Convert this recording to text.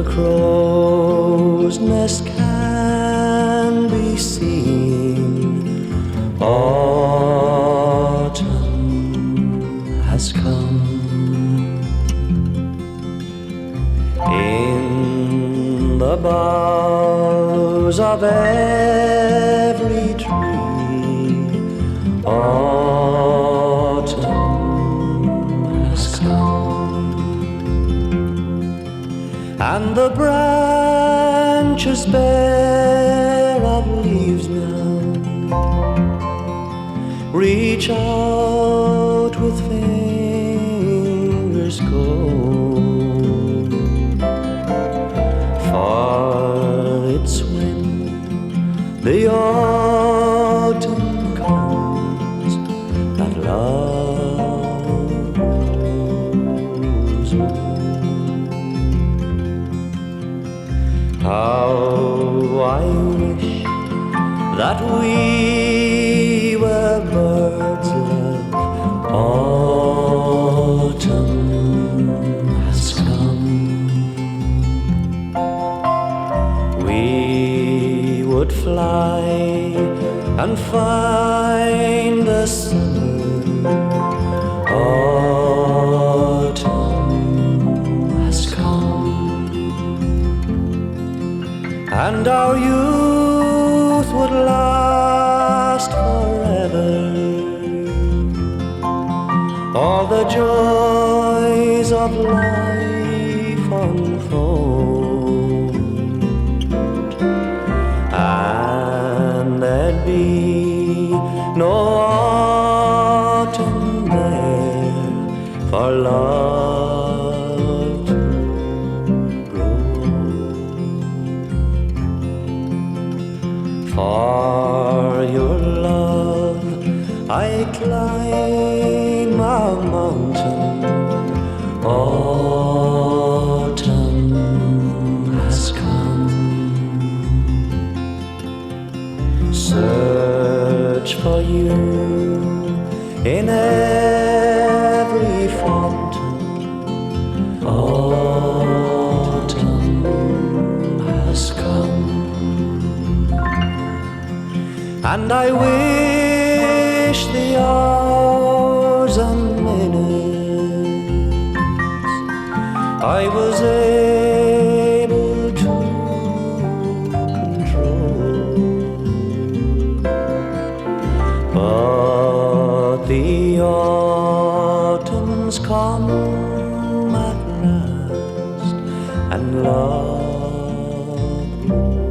crow's nest can be seen. Autumn has come. In the boughs of every tree, autumn has come. And the branches bare of leaves now reach out with fingers cold, for it's when the autumn comes that love grows old. How I wish that we were birds of autumn has come. We would fly and find the summer. Autumn has come. And our youth would last forever. All the joys of life unfold, and there'd be no autumn there for love to grow. For your love I climb a mountain. Autumn has come. Search for you in every fountain. Autumn has come. And I wish the hours and minutes I was able to control, but the autumn's come at last, and love grows.